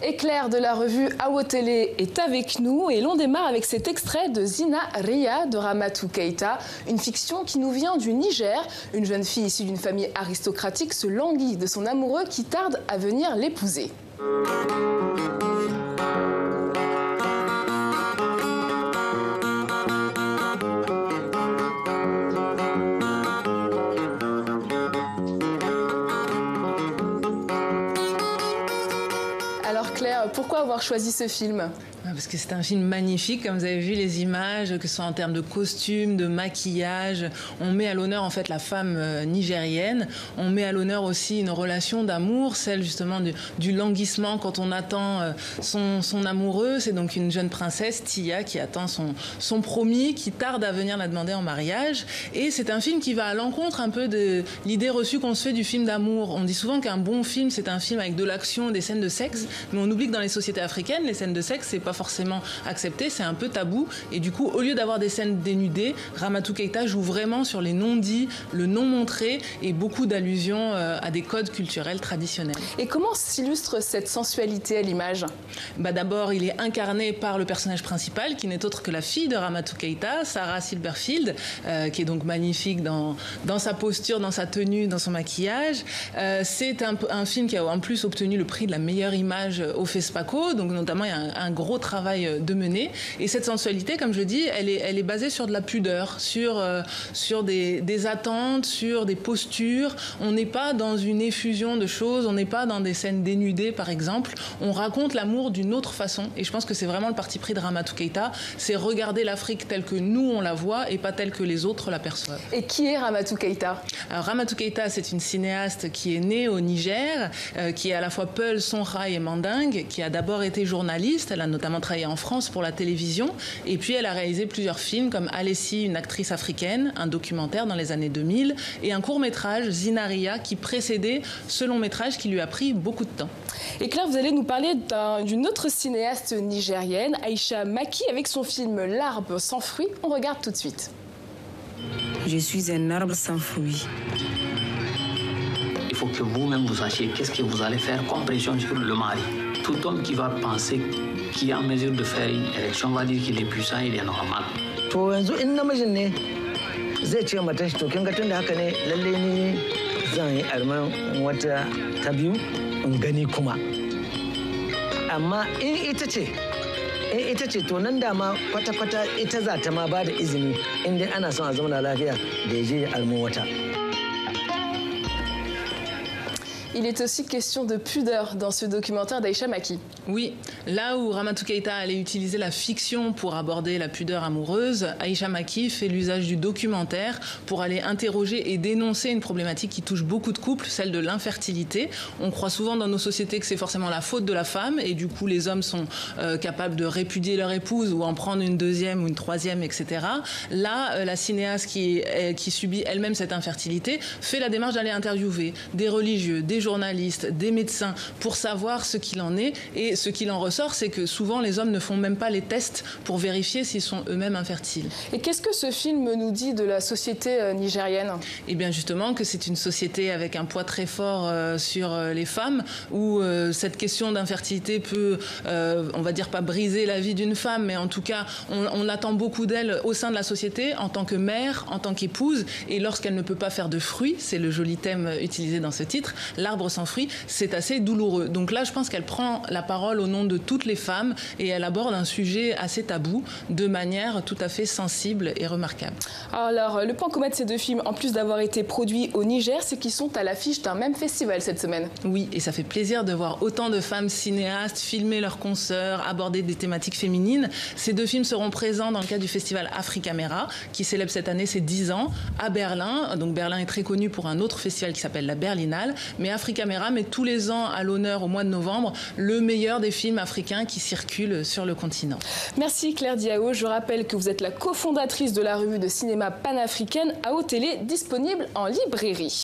Et Claire de la revue AO Télé est avec nous et l'on démarre avec cet extrait de Zina Ria de Ramatou Keïta, une fiction qui nous vient du Niger. Une jeune fille issue d'une famille aristocratique se languit de son amoureux qui tarde à venir l'épouser. Alors Claire, pourquoi avoir choisi ce film ? Parce que c'est un film magnifique, comme vous avez vu les images, que ce soit en termes de costumes, de maquillage. On met à l'honneur en fait la femme nigérienne. On met à l'honneur aussi une relation d'amour, celle justement du languissement quand on attend son amoureux. C'est donc une jeune princesse, Tia, qui attend son promis, qui tarde à venir la demander en mariage. Et c'est un film qui va à l'encontre un peu de l'idée reçue qu'on se fait du film d'amour. On dit souvent qu'un bon film, c'est un film avec de l'action, des scènes de sexe, mais on oublie que dans les sociétés africaines, les scènes de sexe, c'est pas forcément accepté, c'est un peu tabou. Et du coup, au lieu d'avoir des scènes dénudées, Ramatou Keïta joue vraiment sur les non-dits, le non-montré et beaucoup d'allusions à des codes culturels traditionnels. Et comment s'illustre cette sensualité à l'image ? D'abord, il est incarné par le personnage principal, qui n'est autre que la fille de Ramatou Keïta, Sarah Silverfield, qui est donc magnifique dans sa posture, dans sa tenue, dans son maquillage. C'est un film qui a en plus obtenu le prix de la meilleure image au FESPACO, donc notamment il y a un gros travail de mener. Et cette sensualité, comme je dis, elle est basée sur de la pudeur, sur des attentes, sur des postures. On n'est pas dans une effusion de choses, on n'est pas dans des scènes dénudées, par exemple. On raconte l'amour d'une autre façon. Et je pense que c'est vraiment le parti pris de Ramatou Keïta, c'est regarder l'Afrique telle que nous, on la voit, et pas telle que les autres l'aperçoivent. Et qui est Ramatou Keïta ? Alors, Ramatou Keïta, c'est une cinéaste qui est née au Niger, qui est à la fois Peul, Songhai et Mandingue, qui a d'abord été journaliste. Elle a notamment travaillé en France pour la télévision et puis elle a réalisé plusieurs films comme Alessi, une actrice africaine, un documentaire dans les années 2000 et un court-métrage, Zina Ria, qui précédait ce long-métrage qui lui a pris beaucoup de temps. Et Claire, vous allez nous parler d'une autre cinéaste nigérienne, Aïcha Maki, avec son film L'arbre sans fruits. On regarde tout de suite. Je suis un arbre sans fruits. Il faut que vous-même vous sachiez qu'est-ce que vous allez faire comme pression sur le mari. Tout homme qui va penser qu'il est en mesure de faire une élection va dire qu'il est puissant, il est normal. To yanzu in namijin ne zai ce mata shi to kin ga tunda haka ne lalle ni zan yi arman wata ta biyu in gani kuma. Amma in ita ce to nan da ma kwata-kwata ita za ta ma ba da izini in dai ana son a zauna lafiya da ya je almo wata. Il est aussi question de pudeur dans ce documentaire d'Aïcha Maki. Oui, là où Ramatou Keïta allait utiliser la fiction pour aborder la pudeur amoureuse, Aïcha Maki fait l'usage du documentaire pour aller interroger et dénoncer une problématique qui touche beaucoup de couples, celle de l'infertilité. On croit souvent dans nos sociétés que c'est forcément la faute de la femme et du coup les hommes sont capables de répudier leur épouse ou en prendre une deuxième ou une troisième, etc. Là, la cinéaste qui subit elle-même cette infertilité fait la démarche d'aller interviewer des religieux, des journalistes, des médecins pour savoir ce qu'il en est. Et ce qu'il en ressort, c'est que souvent les hommes ne font même pas les tests pour vérifier s'ils sont eux-mêmes infertiles. Et qu'est-ce que ce film nous dit de la société nigérienne ? Eh bien justement que c'est une société avec un poids très fort sur les femmes, où cette question d'infertilité peut, on va dire pas briser la vie d'une femme, mais en tout cas on attend beaucoup d'elle au sein de la société en tant que mère, en tant qu'épouse, et lorsqu'elle ne peut pas faire de fruits, c'est le joli thème utilisé dans ce titre, l'arbre sans fruits, c'est assez douloureux. Donc là je pense qu'elle prend la parole au nom de toutes les femmes et elle aborde un sujet assez tabou de manière tout à fait sensible et remarquable. Alors, le point commun de ces deux films, en plus d'avoir été produits au Niger, c'est qu'ils sont à l'affiche d'un même festival cette semaine. Oui, et ça fait plaisir de voir autant de femmes cinéastes filmer leurs consoeurs, aborder des thématiques féminines. Ces deux films seront présents dans le cadre du festival Africaméra, qui célèbre cette année ses 10 ans à Berlin. Donc Berlin est très connu pour un autre festival qui s'appelle la Berlinale, mais Africaméra met tous les ans à l'honneur au mois de novembre le meilleur des films africains qui circulent sur le continent. Merci Claire Diao. Je rappelle que vous êtes la cofondatrice de la revue de cinéma panafricaine AO Télé, disponible en librairie.